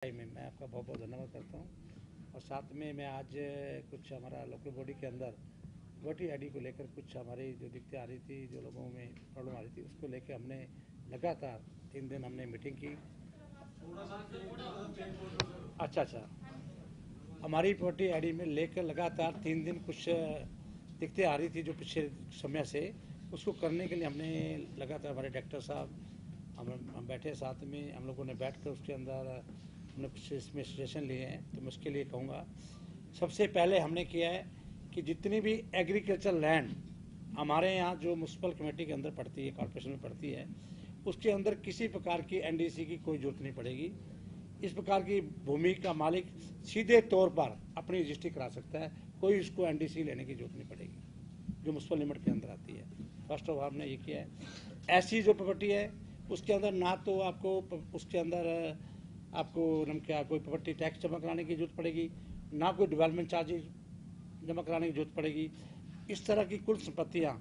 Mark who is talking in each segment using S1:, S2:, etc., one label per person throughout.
S1: में मैं आपका बहुत बहुत धन्यवाद करता हूँ। और साथ में मैं आज कुछ हमारा लोकल बॉडी के अंदर वोटर आईडी को लेकर कुछ हमारी जो दिक्कतें आ रही थी, जो लोगों में प्रॉब्लम आ रही थी, उसको लेकर हमने लगातार 3 दिन हमने मीटिंग की। अच्छा, हमारी वोटर आईडी में लेकर लगातार 3 दिन कुछ दिक्कतें आ रही थी जो पिछले समय से, उसको करने के लिए हमने लगातार हमारे डॉक्टर साहब हम बैठे साथ में, हम लोगों ने बैठ कर उसके अंदर हमने कुछ इसमें सजेशन लिए हैं। तो मैं उसके लिए कहूँगा, सबसे पहले हमने किया है कि जितनी भी एग्रीकल्चर लैंड हमारे यहाँ जो म्यूनसिपल कमेटी के अंदर पड़ती है, कॉर्पोरेशन में पड़ती है, उसके अंदर किसी प्रकार की एनडीसी की कोई जरूरत नहीं पड़ेगी। इस प्रकार की भूमि का मालिक सीधे तौर पर अपनी रजिस्ट्री करा सकता है, कोई उसको एनडीसी लेने की जरूरत नहीं पड़ेगी जो म्यूनसिपल लिमिट के अंदर आती है। फर्स्ट ऑफ ऑल हमने ये किया है। ऐसी जो प्रॉपर्टी है उसके अंदर ना तो आपको उसके अंदर आपको क्या कोई प्रॉपर्टी टैक्स जमा कराने की जरूरत पड़ेगी, ना कोई डेवलपमेंट चार्जेज जमा कराने की जरूरत पड़ेगी। इस तरह की कुल संपत्तियाँ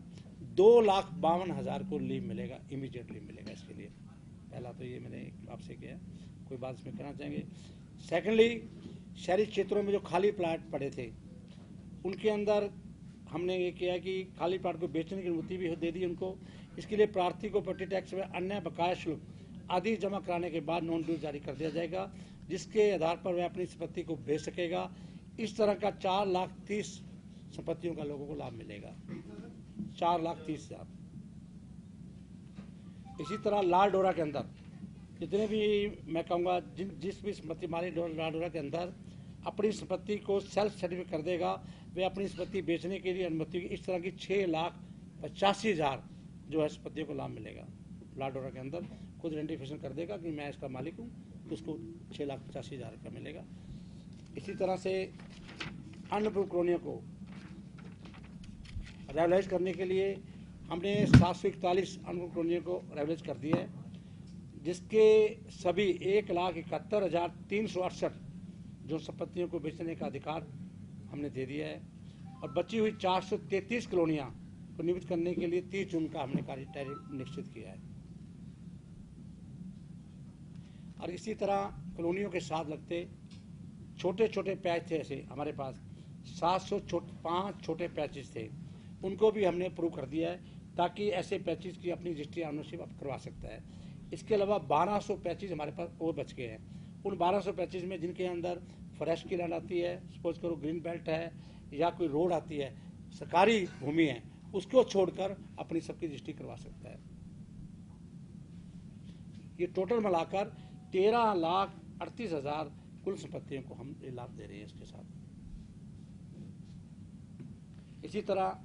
S1: 2,52,000 को लीव मिलेगा, इमीडिएट लीव मिलेगा। इसके लिए पहला तो ये मैंने आपसे किया, कोई बात इसमें करना चाहेंगे। सेकेंडली, शहरी क्षेत्रों में जो खाली प्लाट पड़े थे उनके अंदर हमने ये किया कि खाली प्लाट को बेचने की अनुमति भी दे दी उनको। इसके लिए प्रार्थी को प्रॉपर्टी टैक्स में अन्य बकाया शुल्क आदि जमा कराने के बाद नॉन ड्यू जारी कर दिया जाएगा, जिसके आधार पर वह अपनी संपत्ति को बेच सकेगा। इस तरह का 4,30,000 संपत्तियों का लोगों को लाभ मिलेगा, 4,30,000। इसी तरह लाल डोरा के अंदर जितने भी मैं कहूँगा जिस भी संपत्ति मालिक लाल डोरा के अंदर अपनी संपत्ति को सेल्फ सर्टिफिकेट कर देगा, वे अपनी संपत्ति बेचने के लिए अनुमति। इस तरह की 6,85,000 जो है संपत्तियों को लाभ मिलेगा। लाल डोरा के अंदर खुद आइडेंटिफिकेशन कर देगा कि मैं इसका मालिक हूँ, तो उसको 6,85,000 का मिलेगा। इसी तरह से अनअप्रूव कॉलोनियों को रेगुलाइज करने के लिए हमने 741 अनअप्रूव कॉलोनियों को रेगुलाइज कर दिया है, जिसके सभी 1,71,368 जो संपत्तियों को बेचने का अधिकार हमने दे दिया है। और बची हुई 433 कॉलोनियाँ को नियमित करने के लिए 30 जून का हमने कार्य तारीख निश्चित किया है। और इसी तरह कॉलोनियों के साथ लगते छोटे छोटे पैच थे, ऐसे हमारे पास 705 छोटे पैचेस थे, उनको भी हमने अप्रूव कर दिया है, ताकि ऐसे पैचेस की अपनी रजिस्ट्री ऑनरशिप आप करवा सकता है। इसके अलावा 1200 पैचेस हमारे पास और बच गए हैं। उन 1200 पैचेस में जिनके अंदर फॉरेस्ट की लैंड आती है, सपोज करो ग्रीन बेल्ट है या कोई रोड आती है, सरकारी भूमि है, उसको छोड़कर अपनी सबकी रजिस्ट्री करवा सकता है। ये टोटल मिलाकर 13,38,000 कुल संपत्तियों को हम लाभ दे रहे हैं इसके साथ। इसी तरह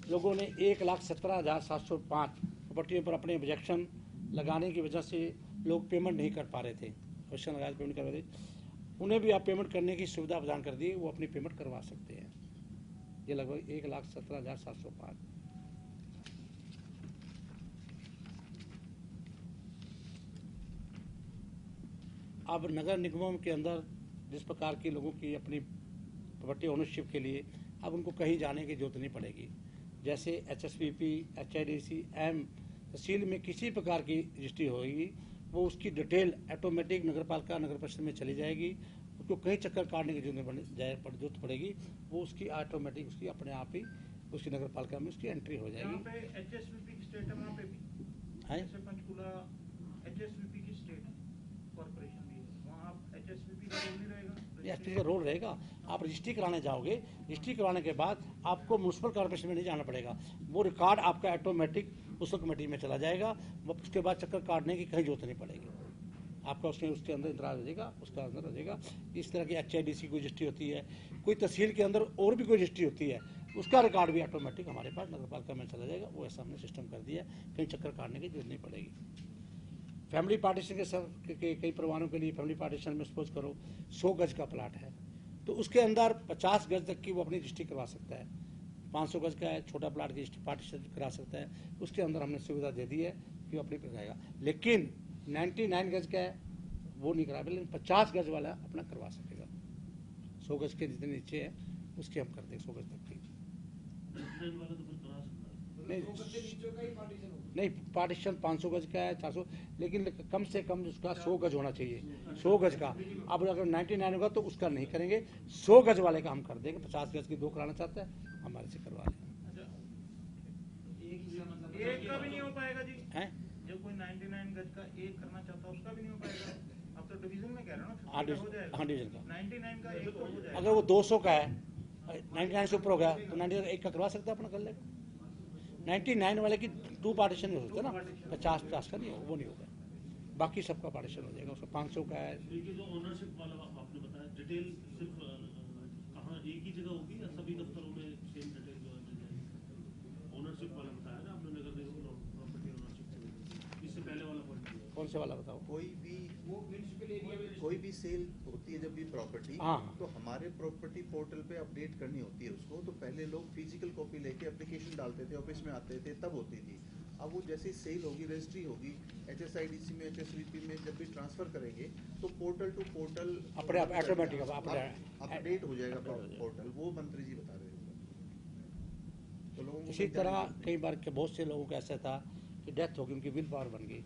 S1: लोगों ने 1,17,705 प्रॉपर्टियों पर अपने ऑब्जेक्शन लगाने की वजह से लोग पेमेंट नहीं कर पा रहे थे, क्वेश्चन लगाए पेमेंट कर रहे थे, उन्हें भी आप पेमेंट करने की सुविधा प्रदान कर दी, वो अपनी पेमेंट करवा सकते हैं। ये लगभग 1,17,705। अब नगर निगमों के अंदर जिस प्रकार के लोगों की अपनी प्रॉपर्टी ओनरशिप के लिए अब उनको कहीं जाने की जरूरत नहीं पड़ेगी। जैसे HSPP, HIDC, एम तहसील में किसी प्रकार की रजिस्ट्री होगी, वो उसकी डिटेल ऑटोमेटिक नगरपालिका नगर परिषद में चली जाएगी, उसको कहीं चक्कर काटने की जरूरत पड़ेगी, वो उसकी ऑटोमेटिक उसकी अपने आप ही उसकी नगरपालिका में उसकी एंट्री हो जाएगी।
S2: HSVP की स्टेट है, वहाँ पे भी है पंचकूला HSVP की स्टेट कॉर्पोरेशन भी है, वहाँ आप HSVP का रोल नहीं रहेगा,
S1: रजिस्ट्री का रोल रहेगा। आप रजिस्ट्री कराने जाओगे, रजिस्ट्री कराने के बाद आपको म्यूनसिपल कॉर्पोरेशन में नहीं जाना पड़ेगा, वो रिकॉर्ड आपका ऑटोमेटिक उस कमेटी में चला जाएगा, उसके बाद चक्कर काटने की कहीं जरूरत नहीं पड़ेगी। आपका उसके अंदर इंतजार हो जाएगा, उसका अंदर हो जाएगा। इस तरह की HIDC की रजिस्ट्री होती है, कोई तहसील के अंदर और भी कोई रजिस्ट्री होती है, उसका रिकॉर्ड भी ऑटोमेटिक हमारे पास नगरपालिका में चला जाएगा। वो ऐसा हमने सिस्टम कर दिया है, कहीं चक्कर काटने की जरूरत नहीं पड़ेगी। फैमिली पार्टीशन के कई परिवारों के लिए फैमिली पार्टीशन में सपोज करो 100 गज का प्लाट है, तो उसके अंदर 50 गज तक की वो अपनी रजिस्ट्री करवा सकता है। 500 गज का है, छोटा प्लाट की पार्टीशन करा सकता है, उसके अंदर हमने सुविधा दे दी है कि वो अपनी कराएगा। लेकिन 99 गज का है वो नहीं करा, लेकिन 50 गज वाला अपना करवा सकेगा। 100 गज के जितने नीचे है उसके हम कर दें 100 गज तक की। नहीं नहीं, पार्टीशन 500 गज का है, 400, लेकिन कम से कम उसका 100 गज होना चाहिए, 100 गज का। अब अगर 99 होगा तो उसका नहीं करेंगे, 100 गज वाले का हम कर देंगे। 50 गज की 2 कराना चाहता है, हमारे से करवा लें।
S2: एक का भी नहीं हो पाएगा जी,
S1: हैं?
S2: जब कोई 99 गज का एक करना चाहता है उसका भी नहीं हो पाएगा। अब तो डिवीजन में कह रहे हो ना,
S1: हाँ
S2: 50 हो जाएगा।
S1: हाँ, डिवीजन का
S2: 99 का एक तो हो जाएगा।
S1: अगर वो 200 का है, 99 से ऊपर हो गया तो 99 का एक का करवा सकता है, अपना कर लेगा। 99 वाले की 2 पार्टीशन हो सकते हैं ना, 50 का नहीं, वो नहीं होगा, बाकी सबका पार्टीशन हो जाएगा। उसका 500 का है।
S3: देखिए, जो ओनरशिप वाला आपने बताया, डिटेल सिर्फ कहाँ एक ही जगह होगी या सभी दफ्तरों में सेम डिटेल जो है मिल जाएगी? ओनरशिप वाला बताया ना आपने, नगर निगम प्रॉपर्टी ओनरशिप, इससे पहले वाला पॉइंट
S1: कौन से वाला बताओ?
S4: कोई भी सेल होती है जब भी प्रॉपर्टी,
S1: हाँ।
S4: तो हमारे प्रॉपर्टी पोर्टल पे अपडेट करनी होती है उसको। तो पहले लोग फिजिकल कॉपी लेके एप्लीकेशन डालते थे, ऑफिस में आते थे, तब होती थी। अब वो जैसी सेल होगी, रजिस्ट्री होगी, HSIDC में, HSVP में जब भी ट्रांसफर करेंगे तो पोर्टल टू पोर्टल
S1: अपने आप ऑटोमेटिक
S4: अपडेट हो जाएगा पोर्टल। वो मंत्री जी बता रहे हैं। तो लोगों को
S1: इसी तरह कई बार के बहुत से लोगों का ऐसा था कि डेथ हो गई, उनकी विल पावर बन गई,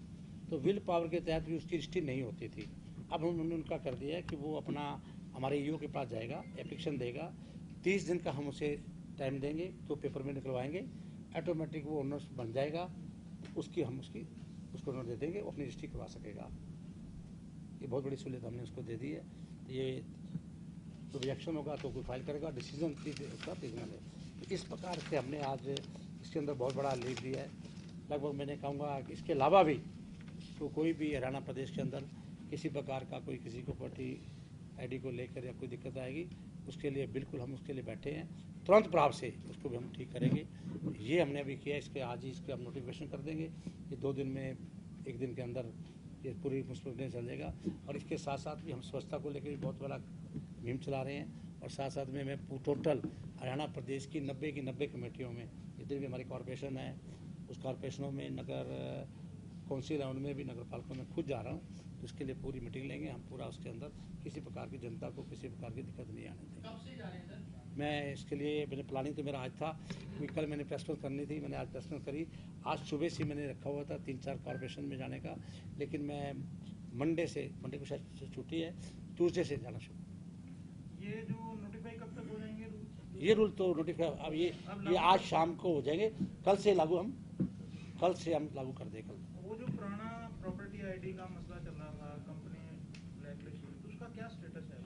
S1: तो विल पावर के तहत भी उसकी रजिस्ट्री नहीं होती थी। अब हमने उनका कर दिया है कि वो अपना हमारे ईओ के पास जाएगा, एप्लीकेशन देगा, 30 दिन का हम उसे टाइम देंगे, तो पेपर में निकलवाएंगे, ऑटोमेटिक वो ओनर बन जाएगा, उसको ओनर दे देंगे, वो अपनी रजिस्ट्री करवा सकेगा। ये बहुत बड़ी सहूलियत हमने उसको दे दी है। ये तो रिएक्शन होगा तो कोई फाइल करेगा, डिसीजन उसका ट्रिब्यूनल है। तो इस प्रकार से हमने आज इसके अंदर बहुत बड़ा लीड दिया है। लगभग मैंने कहूँगा कि इसके अलावा भी तो कोई भी हरियाणा प्रदेश के अंदर किसी प्रकार का कोई किसी को प्रॉपर्टी आईडी को लेकर या कोई दिक्कत आएगी, उसके लिए बिल्कुल हम उसके लिए बैठे हैं, तुरंत प्रभाव से उसको भी हम ठीक करेंगे। ये हमने अभी किया, इसके आज ही इसके हम नोटिफिकेशन कर देंगे कि 2 दिन में, 1 दिन के अंदर ये पूरी मुश्किल चल जाएगा। और इसके साथ साथ भी हम स्वच्छता को लेकर भी बहुत बड़ा मुहिम चला रहे हैं। और साथ साथ में मैं टोटल हरियाणा प्रदेश की 90 की 90 कमेटियों में, जितनी भी हमारी कॉरपोरेशन है, उस कॉरपोरेशनों में, नगर काउंसिल है, उनमें भी, नगर पालिका में खुद जा रहा हूँ। तो इसके लिए पूरी मीटिंग लेंगे हम, पूरा उसके अंदर किसी प्रकार की जनता को किसी प्रकार की दिक्कत नहीं आने देंगे।
S5: कब से जा रहे हैं सर?
S1: मैं इसके लिए, मैंने प्लानिंग तो मेरा आज था कि कल मैंने प्रेस कॉन्फ्रेंस करनी थी, मैंने आज प्रेस कॉन्फ्रेंस करी। आज सुबह से मैंने रखा हुआ था 3-4 कॉरपोरेशन में जाने का, लेकिन मैं मंडे को शायद छुट्टी है, ट्यूसडे से जाना शुरू।
S2: ये जो नोटिफाई कब तक हो जाएंगे रूल?
S1: ये रूल तो नोटिफाई अब ये आज शाम को हो जाएंगे, कल से हम लागू कर दें कल।
S2: वो जो पुराना प्रॉपर्टी आईडी का मसला चल रहा था, कंपनी ब्लैकलिस्ट हुई, तो उसका क्या स्टेटस है?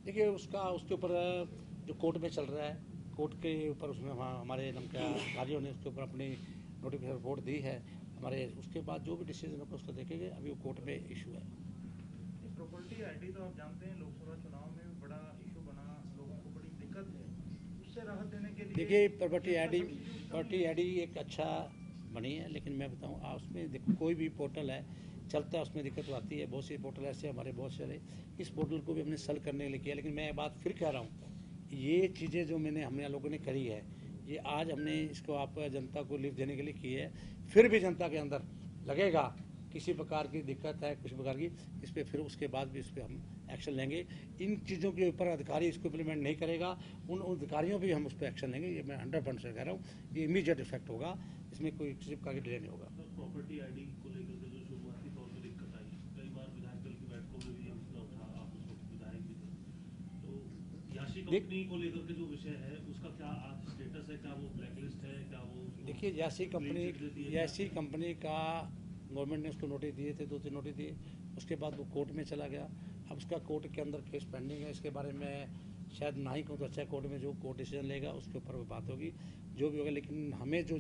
S1: देखिए, उसके ऊपर जो कोर्ट में चल रहा है, कोर्ट के ऊपर उसमें हमारे अधिकारियों ने उसके ऊपर अपनी नोटिफिकेशन रिपोर्ट दी है हमारे। उसके बाद जो भी डिसीजन होगा उसको देखेंगे। अभी वो कोर्ट में इशू है।
S2: प्रॉपर्टी आईडी तो आप जानते हैं लोकसभा चुनाव में भी बड़ा इशू बना, लोगों को बड़ी दिक्कत है, उससे राहत देने के लिए
S1: देखिए, प्रॉपर्टी आईडी एक अच्छा बनी है, लेकिन मैं बताऊँ उसमें देखो, कोई भी पोर्टल है चलता है, उसमें दिक्कत आती है। बहुत से पोर्टल ऐसे हमारे बहुत सारे, इस पोर्टल को भी हमने सल करने के लिए किया। लेकिन मैं बात फिर कह रहा हूँ, ये चीज़ें जो हम लोगों ने करी है, ये आज हमने इसको आप जनता को लिफ्ट देने के लिए की है। फिर भी जनता के अंदर लगेगा किसी प्रकार की दिक्कत है, कुछ प्रकार की, इस पर फिर उसके बाद भी इस पर हम एक्शन लेंगे। इन चीज़ों के ऊपर अधिकारी इसको इम्प्लीमेंट नहीं करेगा, उन अधिकारियों पर भी हम उस पर एक्शन लेंगे। ये मैं 100% से कह रहा हूँ, ये इमीडिएट इफेक्ट होगा, इसमें कोई किसी प्रकार की डिले नहीं होगा।
S3: प्रॉपर्टी आईडी को लेकर के जो शुरुआती तौर पर दिक्कत आई, कई बार विधायक दल की बैठकों में भी ये मसला उठा, आप उस वक्त विधायक भी थे, तो याशी कंपनी को लेकर के जो विषय है उसका क्या आज स्टेटस है? क्या वो ब्लैकलिस्ट है? क्या वो?
S1: देखिए, यासी कंपनी का गवर्नमेंट ने उसको नोटिस दिए थे, 2-3 नोटिस दिए, उसके बाद वो कोर्ट में चला गया। अब उसका कोर्ट के अंदर केस पेंडिंग है। इसके बारे में शायद ना ही कहूँ तो अच्छा, कोर्ट में जो कोर्ट डिसीजन लेगा उसके ऊपर वो बात होगी, जो भी होगा। लेकिन हमें जो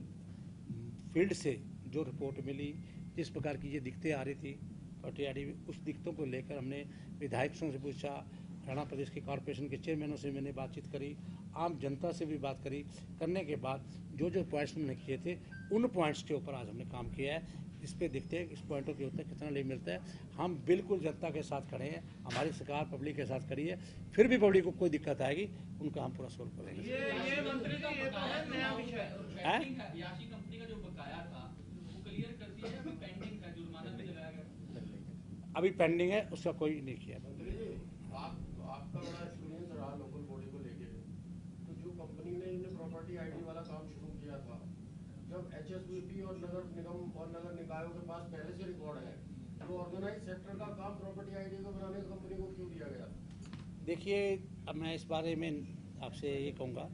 S1: फील्ड से जो रिपोर्ट मिली, जिस प्रकार की ये दिक्कतें आ रही थी प्रॉपर्टी आईडी में, उस दिक्कतों को लेकर हमने विधायकों से पूछा, हरियाणा प्रदेश के कॉरपोरेशन के चेयरमैनों से मैंने बातचीत करी, आम जनता से भी बात करी। करने के बाद जो पॉइंट्स हमने किए थे, उन पॉइंट्स के ऊपर आज हमने काम किया है। इस पर देखते हैं इस पॉइंटों के ऊपर कितना लाभ मिलता है। हम बिल्कुल जनता के साथ खड़े हैं, हमारी सरकार पब्लिक के साथ खड़ी है। फिर भी पब्लिक को कोई दिक्कत आएगी, उनका हम पूरा सोल्व करेंगे।
S2: ये मंत्री का ये तो है नया विषय है।
S5: याशी कंपनी का जो बकाया था वो क्लियर कर दिया है, पेंडिंग का जुर्माना भी लगाया गया?
S1: अभी पेंडिंग है, उसका कोई नहीं किया।
S6: आपका बड़ा एक्सपीरियंस रहा लोकल बॉडी को लेके, तो जो कंपनी ने प्रॉपर्टी आईडी वाला काम शुरू किया था, जब HSBP और नगर निगम और नगर निकायों के पास पहले से रिकॉर्ड है, तो ऑर्गेनाइज सेक्टर का काम प्रॉपर्टी आईडी को बनाने कंपनी को क्यों दिया गया?
S1: देखिए, अब मैं इस बारे में आपसे ये कहूँगा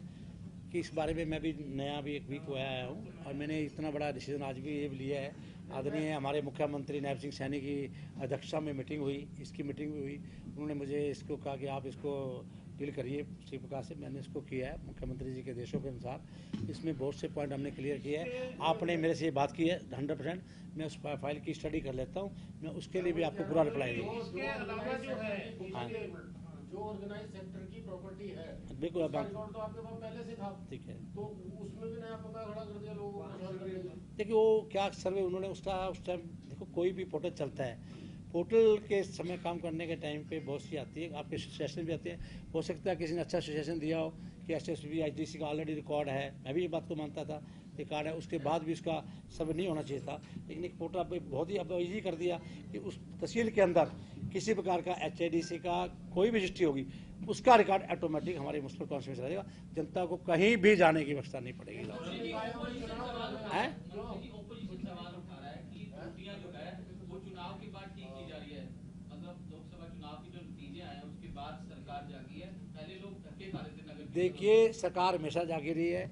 S1: कि इस बारे में मैं भी नया भी एक वीक को आया हूँ और मैंने इतना बड़ा डिसीजन आज भी ये लिया है। आदरणीय हमारे मुख्यमंत्री नायब सिंह सैनी की अध्यक्षता में मीटिंग हुई, इसकी मीटिंग भी हुई। उन्होंने मुझे इसको कहा कि आप इसको डील करिए इसी प्रकार से। मैंने इसको किया है मुख्यमंत्री जी के देशों के अनुसार। इसमें बहुत से पॉइंट हमने क्लियर किए हैं। आपने मेरे से ये बात की है 100%, मैं उस फाइल की स्टडी कर लेता हूँ, मैं उसके लिए भी आपको पूरा रिप्लाई दूँगा।
S2: इसके अलावा जो है
S1: हाँ
S6: जो ऑर्गेनाइज सेक्टर की प्रॉपर्टी है,
S1: बिल्कुल,
S6: उसका रिकॉर्ड तो आपके पास पहले से था,
S1: ठीक है।
S6: तो उसमें भी नया पता खड़ा कर दिया लोगों को परेशान करने के लिए।
S1: देखिए, वो क्या सर्वे उन्होंने उसका उस टाइम, देखो कोई भी पोर्टल चलता है, पोर्टल के समय काम करने के टाइम पे बहुत सी आती है, आपके सजेशन भी आते हैं। हो सकता है किसी ने अच्छा सजेशन दिया हो कि HSBP IDC का ऑलरेडी रिकॉर्ड है, मैं भी ये बात को मानता था रिकॉर्ड है, उसके बाद भी उसका सर्वे नहीं होना चाहिए था। लेकिन एक पोर्टल अब बहुत ही अब ईजी कर दिया कि उस तहसील के अंदर किसी प्रकार का HIDC का कोई भी रजिस्ट्री होगी, उसका रिकॉर्ड ऑटोमेटिक हमारे म्युनिसिपल काउंसिल में चला जाएगा। जनता को कहीं भी जाने की व्यवस्था नहीं पड़ेगी।
S5: ओपोजिशन सवाल उठा रहा है कि त्रुटियां जो है वो चुनाव के बाद ठीक की जा रही है, मतलब लोकसभा चुनाव की जो नतीजे आए हैं उसके बाद सरकार जागी है, पहले लोग धक्के खा रहे थे नगर।
S1: देखिए, सरकार हमेशा जागी रही है।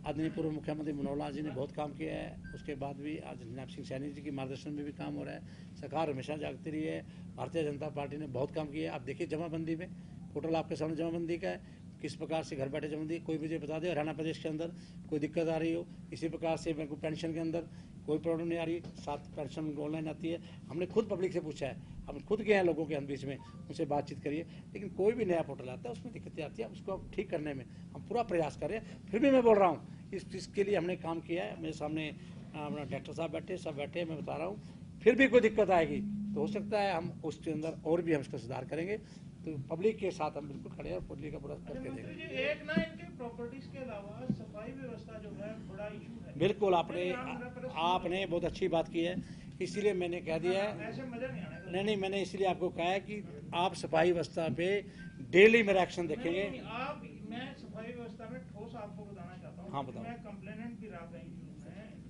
S1: आदरणीय पूर्व मुख्यमंत्री मनोहर लाल जी ने बहुत काम किया है, उसके बाद भी आज नायब सिंह सैनी जी के मार्गदर्शन में भी काम हो रहा है। सरकार हमेशा जागती रही है। भारतीय जनता पार्टी ने बहुत काम किया है। आप देखिए जमाबंदी में, पोर्टल आपके सामने जमाबंदी का है, किस प्रकार से घर बैठे जमाबंदी। कोई मुझे बता दे हरियाणा प्रदेश के अंदर कोई दिक्कत आ रही हो, इसी प्रकार से मेरे को पेंशन के अंदर कोई प्रॉब्लम नहीं आ रही, 7 पेंशन ऑनलाइन आती है। हमने खुद पब्लिक से पूछा है, हम खुद गए हैं लोगों के बीच में, उनसे बातचीत करिए। लेकिन कोई भी नया पोर्टल आता है उसमें दिक्कतें आती है, उसको अब ठीक करने में हम पूरा प्रयास कर रहे हैं। फिर भी मैं बोल रहा हूँ, इस चीज़ के लिए हमने काम किया है। मेरे सामने अपना डायरेक्टर साहब बैठे, सब बैठे, मैं बता रहा हूँ। फिर भी कोई दिक्कत आएगी तो हो सकता है हम उसके अंदर और भी हम इसका सुधार करेंगे। तो पब्लिक के साथ हम बिल्कुल खड़े हैं और पब्लिक का पूरा करके
S2: मंत्री
S1: देंगे।
S2: जी, एक ना इनके प्रॉपर्टीज के अलावा सफाई व्यवस्था जो है बड़ा इशू है।
S1: बिल्कुल, आपने बहुत अच्छी बात की है, इसीलिए मैंने कह दिया है।
S2: ऐसे मजा नहीं आएगा।
S1: नहीं, मैंने इसलिए आपको कहा है कि आप सफाई व्यवस्था पे डेली मेरा एक्शन देखेंगे।
S2: नहीं, आप मैं सफाई व्यवस्था में ठोस आपको बताना चाहता हूँ।
S1: हाँ, बताओ।
S2: मैं कंप्लेनेंट भी रहा कहीं में।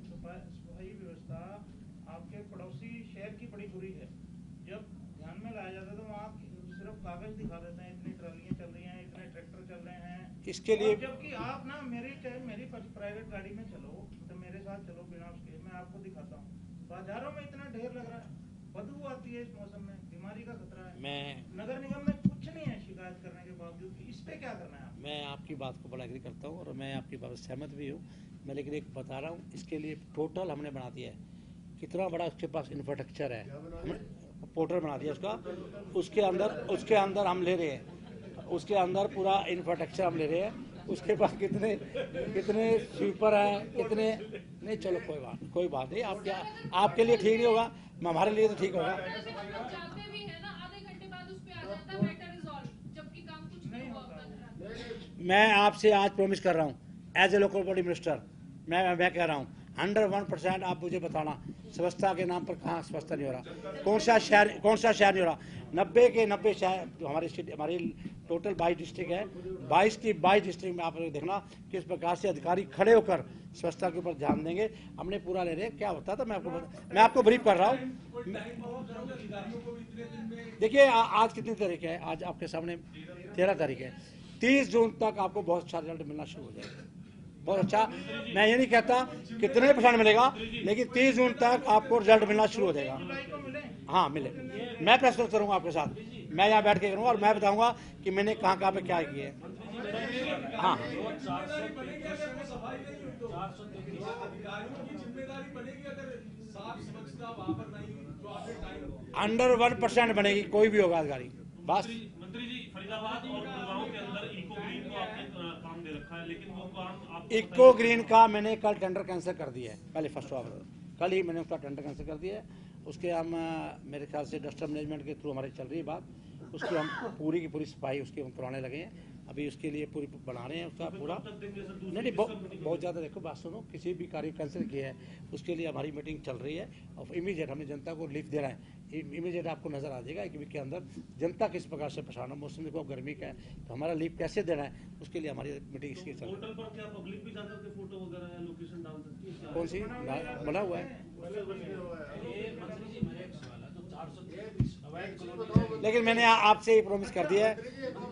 S2: सफाई व्यवस्था आपके पड़ोसी शहर की बड़ी बुरी है। जब ध्यान में लाया जाता है तो वहाँ सिर्फ कागज दिखा देते हैं, इतनी ट्रालियाँ चल रही हैं, इतने ट्रैक्टर चल रहे हैं।
S1: इसके लिए
S2: जबकि आप ना मेरी प्राइवेट गाड़ी में चलो, तो मेरे साथ चलो बिना उसके, मैं आपको दिखाता हूँ। बाजारों में इतना ढेर लग रहा है, बदबू आती है इस मौसम में, बीमारी का खतरा है। नगर निगम में कुछ नहीं है शिकायत करने के बावजूद। इस पे क्या करना है?
S1: मैं आपकी बात को बड़ा एग्री करता हूँ और मैं आपकी बात से सहमत भी हूँ। मैं लेकिन एक बता रहा हूँ, इसके लिए टोटल हमने बना दिया है। कितना बड़ा उसके पास इंफ्रास्ट्रक्चर है, हमने पोर्टल बना दिया उसका। उसके अंदर हम ले रहे हैं, उसके अंदर पूरा इंफ्रास्ट्रक्चर हम ले रहे हैं। उसके पास कितने स्वीपर हैं, कितने नहीं। चलो कोई बात नहीं। आपके लिए ठीक नहीं होगा, हमारे लिए तो ठीक होगा। मैं आपसे आज प्रॉमिस कर रहा हूँ, as a local body minister, मैं कह रहा हूँ 101% आप मुझे बताना स्वच्छता के नाम पर कहाँ स्वच्छता नहीं हो रहा, कौन सा शहर नहीं हो रहा। 90 के 90 शहर जो हमारी टोटल 22 डिस्ट्रिक्ट है, 22 की 22 डिस्ट्रिक्ट में आप देखना किस प्रकार से अधिकारी खड़े होकर स्वच्छता के ऊपर ध्यान देंगे। हमने पूरा ले रहे हैं। क्या होता था मैं आपको ब्रीफ कर रहा हूँ। देखिए, आज कितनी तारीख है? आज आपके सामने 13 तारीख है। 30 जून तक आपको बहुत अच्छा रिजल्ट मिलना शुरू हो जाएगा। बहुत अच्छा, मैं ये नहीं कहता कितने % मिलेगा, लेकिन 30 जून तक आपको रिजल्ट मिलना शुरू हो जाएगा। हाँ, मिले। मैं प्रेस करूँगा आपके साथ, मैं यहाँ बैठ के करूँगा और मैं बताऊँगा कि मैंने कहाँ पे क्या किया है। हाँ, 101% बनेगी, कोई भी होगा अधिकारी। बस
S3: मंत्री जी, फरीदाबाद और गुड़गांव के अंदर इको ग्रीन को आपने काम दे रखा है, लेकिन वो काम आप
S1: इको ग्रीन का मैंने कल टेंडर कैंसिल कर दिया है। पहले फर्स्ट ऑफ कल ही मैंने उसका टेंडर कैंसिल कर दिया है। उसके हम मेरे ख्याल से डस्टर मैनेजमेंट के थ्रू हमारी चल रही है बात, उसकी हम पूरी की पूरी सफाई उसकी हम करवाने लगे हैं। अभी उसके लिए पूरी बना रहे हैं उसका पूरा। नहीं, बहुत ज़्यादा देखो, बात सुनो, किसी भी कार्य कैंसिल किया है उसके लिए हमारी मीटिंग चल रही है और इमीडिएट हमने जनता को रिलीफ दे रहा है। इमीडिएट आपको नज़र आ जाएगा एक वीक के अंदर जनता किस प्रकार से परेशान है। मौसम देखो गर्मी का है तो हमारा लीव कैसे देना है उसके लिए हमारी मीटिंग इसकी चल रही
S3: पोर्टल पर क्या पब्लिक भी जाकर के फोटो वगैरह लोकेशन डाल सकती है क्या?
S1: है। कौन सी बना हुआ है? लेकिन मैंने आपसे प्रॉमिस कर दिया है,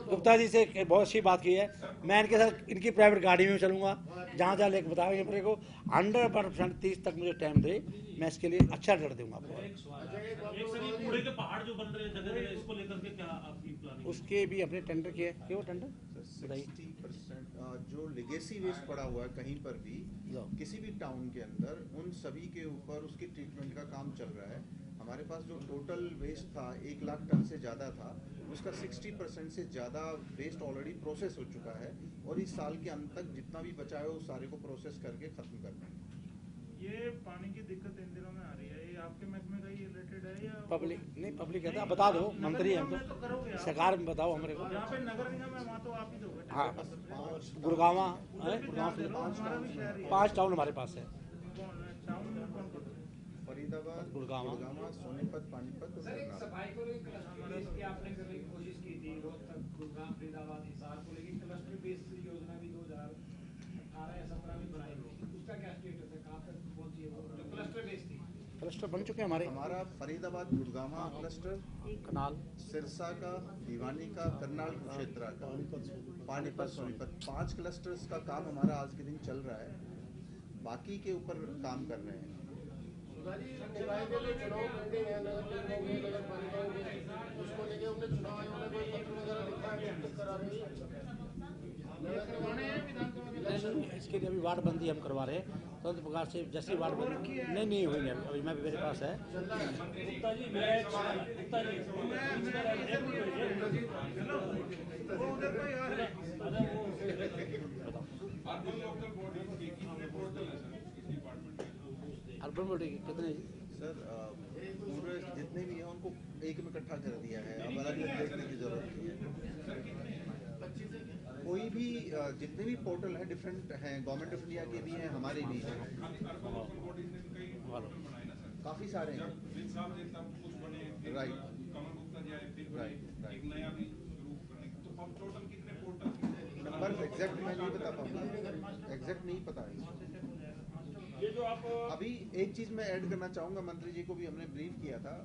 S1: गुप्ता जी से बहुत अच्छी बात की है, मैं इनके साथ इनकी प्राइवेट गाड़ी में चलूंगा, जहाँ जहाँ लेकर बताएंगे मेरे को 100% 30 तक मुझे टाइम दे, मैं इसके लिए अच्छा डर दूंगा आपको।
S3: एक सर ये कूड़े के पहाड़ जो बन रहे हैं जगह जगह, इसको लेकर के क्या आपकी प्लानिंग?
S1: उसके भी अपने टेंडर किए, क्यों टेंडर
S4: 60% जो लेगेसी वेस्ट पड़ा हुआ है कहीं पर भी किसी भी टाउन के अंदर, उन सभी के ऊपर उसकी ट्रीटमेंट का काम चल रहा है। हमारे पास जो टोटल वेस्ट था 1 लाख टन से ज़्यादा था, उसका 60% से ज़्यादा वेस्ट ऑलरेडी प्रोसेस हो चुका है और इस साल के अंत तक जितना भी बचा है उस सारे को प्रोसेस करके ख़त्म करना है।
S2: ये पानी की दिक्कत इन दिनों में आ रही है, ये आपके महकमे का ही रिलेटेड है या
S1: पब्लिक नहीं? पब्लिक कहता बता दो, मंत्री हम
S2: तो करोगे आप?
S1: सरकार में बताओ हमारे को।
S2: जहाँ पे नगर निगम है वहाँ तो आप ही दोगे।
S1: हाँ, गुड़गावा है,
S2: हमारा भी शहर ही है।
S1: 5 टाउन हमारे पास है,
S2: टाउन में कौन कौन?
S4: फरीदाबाद,
S1: गुड़गावा,
S4: सोनीपत, पानीपत और करनाल।
S7: सफाई को लेकर क्लस्टर बेस की आपने करने की कोशिश की थी, रोहतक, गुड़गांव, फरीदाबाद, हिसार को लेकर क्लस्टर बेस योजना भी 2018 या 17 में बनाई गई, उसका क्या स्टेटस है, कहाँ तक पहुंची है वो जो क्लस्टर बेस थी?
S1: क्लस्टर बन चुके हैं हमारे,
S4: हमारा फरीदाबाद गुड़गावा क्लस्टर,
S1: कनाल,
S4: सिरसा का, भिवानी का, करनाल क्षेत्र का, पानीपत, सोनीपत, 5 क्लस्टर्स का काम हमारा आज के दिन चल रहा है, बाकी के ऊपर काम कर रहे हैं।
S6: निकाय के लिए चुनाव पेंडिंग है, नगर निगमों के, नगर पालिकाओं के, उसको लेके हमने चुनाव आयोग में कोई पत्र वगैरह लिखा है, दिक्कत करा रही है।
S1: इसके लिए अभी वार्डबंदी हम करवा रहे हैं, तो इस प्रकार से जैसी वार्डबंदी नहीं हुई है अभी, मैं मेरे पास है।
S3: गुप्ता जी मैं गुप्ता जी
S2: वो उधर कोई और है।
S1: अर्बन बॉडी कितने?
S4: सर पूरे जितने भी हैं उनको एक में इकट्ठा कर दिया है, अब अलग अलग देखने की जरूरत नहीं है। कोई भी जितने भी पोर्टल हैं डिफरेंट हैं, गवर्नमेंट ऑफ इंडिया के भी हैं, हमारे भी हैं, काफ़ी सारे हैं। राइट, नंबर एग्जैक्ट मैं नहीं बता पाऊंगा, एग्जैक्ट नहीं पता है।
S3: ये जो आप
S4: अभी एक चीज मैं ऐड करना चाहूंगा, मंत्री जी को भी हमने ब्रीफ किया था,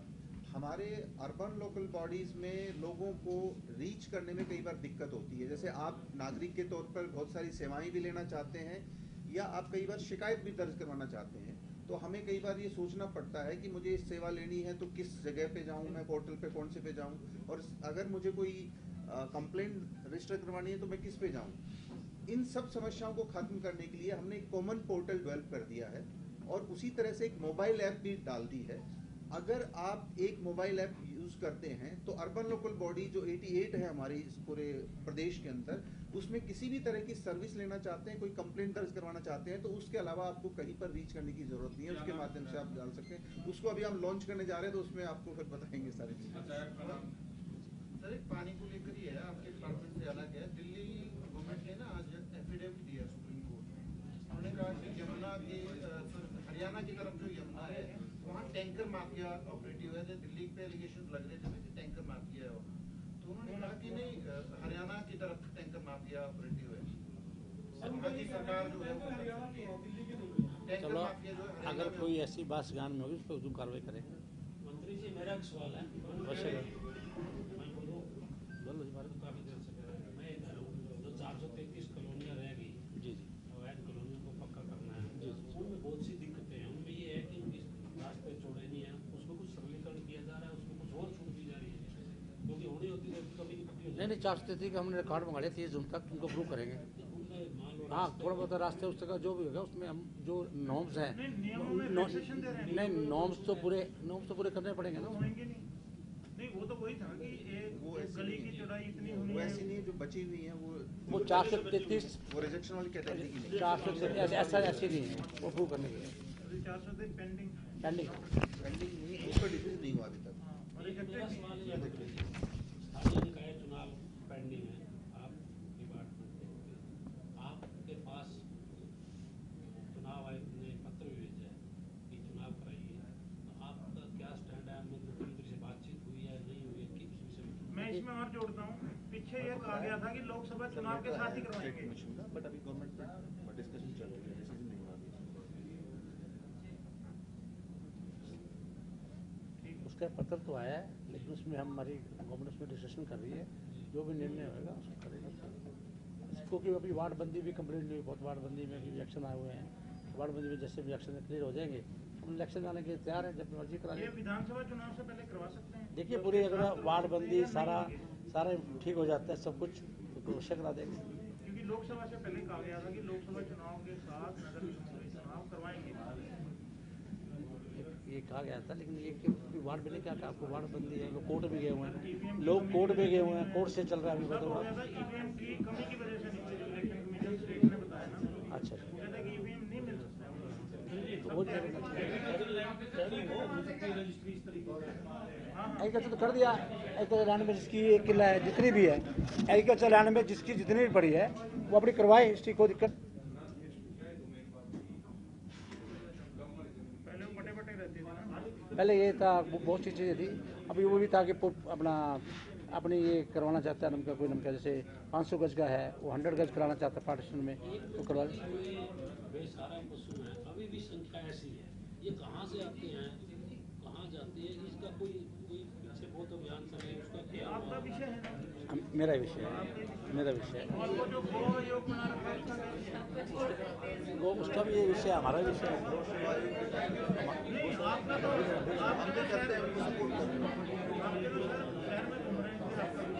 S4: हमारे अर्बन लोकल बॉडीज में लोगों को रीच करने में कई बार दिक्कत होती है। जैसे आप नागरिक के तौर पर बहुत सारी सेवाएं भी लेना चाहते हैं या आप कई बार शिकायत भी दर्ज करवाना चाहते हैं, तो हमें कई बार ये सोचना पड़ता है कि मुझे इस सेवा लेनी है तो किस जगह पे जाऊं, मैं पोर्टल पे कौन से पे जाऊं, और अगर मुझे कोई कंप्लेंट रजिस्टर करवानी है तो मैं किस पे जाऊं। इन सब समस्याओं को खत्म करने के लिए हमने एक कॉमन पोर्टल डेवलप कर दिया है और उसी तरह से एक मोबाइल ऐप भी डाल दी है। अगर आप एक मोबाइल ऐप यूज करते हैं तो अर्बन लोकल बॉडी जो 88 है हमारी इस पूरे प्रदेश के अंदर, उसमें किसी भी तरह की सर्विस लेना चाहते हैं, कोई कंप्लेंट दर्ज करवाना चाहते हैं, तो उसके अलावा आपको कहीं पर रीच करने की जरूरत नहीं है, उसके माध्यम से आप डाल सकते हैं। उसको अभी हम लॉन्च करने जा रहे हैं तो उसमें आपको फिर बताएंगे सारी चीजें।
S8: सर एक पानी को लेकर ही है, आपके डिपार्टमेंट से अलग है। दिल्ली गवर्नमेंट ने ना आज एफिडेविट दिया सुप्रीम कोर्ट में, उन्होंने कहा कि यमुना की हरियाणा की तरफ जो यमुना है वहाँ टैंकर माफिया ऑपरेटिव है। दिल्ली पे एलिगेशन लग रहे थे कि टैंकर माफिया है, तो उन्होंने कहा कि नहीं, हरियाणा की तरफ टैंकर माफिया ऑपरेटिव है। वहाँ की सरकार जो है टैंकर
S1: चलो,
S8: माफिया जो है
S1: अगर कोई ऐसी बात ज्ञान में होगी उस पर उचित कार्रवाई करेंगे।
S3: मंत्री जी मेरा एक सवाल है,
S1: वैसे
S3: मैं बोलूँ
S1: बोलो जी बारे
S3: काफी देर से कह रहा हूँ, मैं जो 433 कॉलोनियाँ रह गई,
S1: जी
S3: अवैध कॉलोनियों को पक्का करना है,
S1: जी।
S3: उनमें बहुत सी दिक्कतें हैं। उनमें ये है कि उनके रास्ते चौड़े नहीं है, उसको कुछ सरलीकरण किया जा रहा है, उसको कुछ और छूट दी जा रही है, क्योंकि होनी होती है कभी इकट्ठी हो
S1: नहीं 433 का हमने रिकॉर्ड मंगा लिया 30 जून तक, उनको अप्रूव करेंगे।
S3: उनमें मान लो
S1: हाँ, थोड़ा बहुत रास्ते उस का जो भी होगा उसमें हम जो नॉर्म्स हैं,
S2: नहीं, नियमों में relaxation दे रहे हैं।
S1: नहीं नॉर्म्स तो पूरे करने पड़ेंगे ना।
S2: होंगे नहीं, नहीं वो तो वही था कि
S4: वो
S2: एक
S4: ऐसी
S2: गली
S4: नहीं
S2: की
S4: है।
S2: चौड़ाई इतनी होनी
S4: वो
S2: है।
S4: ऐसी नहीं है, जो बची हुई है
S1: वो 433
S4: वो रिजेक्शन वाली कैटेगरी की नहीं।
S1: 433 ऐसा ऐसी नहीं है, वो अप्रूव करने के लिए
S2: अभी 400 पेंडिंग।
S1: पेंडिंग।
S4: पेंडिंग नहीं, उस पर डिसीजन नहीं हुआ अभी तक।
S3: मेरा सवाल ये है कि स्थानीय निकाय चुनाव पेंडिंग है, आप डिपार्टमेंट के, आपके पास चुनाव आयोग ने पत्र भी भेजा है कि चुनाव कराइए, तो आपका क्या स्टैंड है? मुख्यमंत्री से
S2: जोड़ता हूँ, पीछे ये कहा गया था कि लोकसभा चुनाव के साथ ही करवाएंगे,
S4: बट अभी गवर्नमेंट में डिस्कशन चल रही है, डिसीजन नहीं हुआ अभी।
S1: उसका पत्र तो आया है, लेकिन उसमें हमारी गवर्नमेंट उसमें डिस्कशन कर रही है, जो भी निर्णय होगा उसको करेगा। क्योंकि अभी वार्डबंदी भी कंप्लीट नहीं हुई, बहुत वार्डबंदी में भी इलेक्शन आए हुए हैं। वार्डबंदी में जैसे भी इलेक्शन क्लियर हो जाएंगे, हम इलेक्शन आने के लिए तैयार हैं, जब मर्जी करा
S2: ये विधानसभा चुनाव से पहले करवा सकते हैं।
S1: देखिए पूरी अगर वार्डबंदी सारा ठीक हो जाता है सब कुछ, तो अवश्य करा देंगे।
S2: क्योंकि लोकसभा से पहले कहा गया था कि लोकसभा चुनाव के साथ नगर निगम चुनाव करवाएंगे।
S1: ये कहा गया था, लेकिन ये वार्ड में नहीं क्या कहा आपको, वार्डबंदी है, लोग कोर्ट भी गए हुए हैं, लोग कोर्ट में गए हुए हैं, कोर्ट से चल रहा है अभी बताओ।
S2: ईवीएम की कमी की वजह से नहीं, जो इलेक्शन कमीशन स्टेट ने बताया ना।
S1: अच्छा,
S2: वो कहता है कि ईवीएम नहीं मिल सकता है।
S1: एग्रीकल्चर तो कर दिया, एग्रीकल्चर लैंड में जिसकी एक किला है, जितनी भी है एग्रीकल्चर लैंड में जिसकी जितनी भी पड़ी है वो अपनी करवाए, इसकी कोई दिक्कत। पहले ये था, बहुत सी चीज़ें थी, अभी वो भी था कि अपनी ये करवाना चाहता है नमका, कोई नमका जैसे 500 गज का है वो 100 गज कराना चाहता है पार्टीशन में, तो करवा ले।
S9: बेसहारा पशु है, अभी भी संख्या ऐसी है, ये कहाँ से आते हैं, कहाँ जाते हैं, इसका कोई पीछे बहुत अभियान चल रहा है, उसका क्या
S2: आपका विषय है ना?
S1: मेरा विषय है, मेरा विषय है,
S2: और वो जो गो योग बना रखा है
S1: वो उसका भी ये विषय है, हमारा विषय है।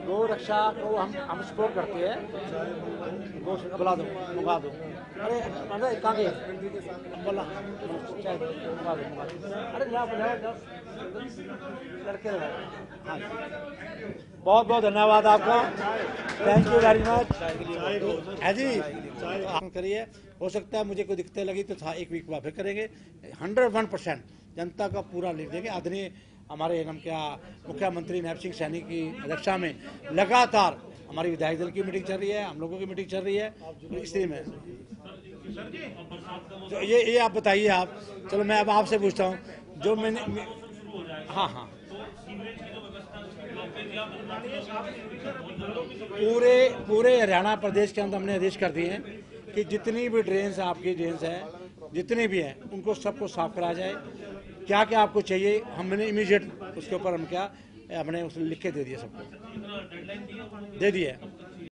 S1: गौ रक्षा को हम सपोर्ट करते हैं, गौ बुला दो, मंगा दो। अरे कहाँ गए बोला, मंगा दो। अरे लड़के हाँ, बहुत बहुत धन्यवाद आपका, थैंक यू वेरी मच। है जी, करिए, हो सकता है मुझे कोई दिक्कतें लगी तो था, एक वीक बाद फिर करेंगे। 101% जनता का पूरा लिख देंगे। आदरणीय हमारे नाम क्या मुख्यमंत्री नैब सिंह सैनी की अध्यक्षता में लगातार हमारी विधायक दल की मीटिंग चल रही है, हम लोगों की मीटिंग चल रही है, तो इसलिए मैं तो ये आप बताइए आप। चलो मैं अब आपसे पूछता हूँ, जो मैंने हाँ पूरे हरियाणा प्रदेश के अंदर हमने आदेश कर दिए हैं कि जितनी भी ड्रेन्स आपकी ड्रेन्स है, जितनी भी हैं, उनको सबको साफ कराया जाए। क्या क्या आपको चाहिए, हमने इमीडिएट उसके ऊपर हम क्या हमने उसे लिख के दे दिया, सबको दे दिया।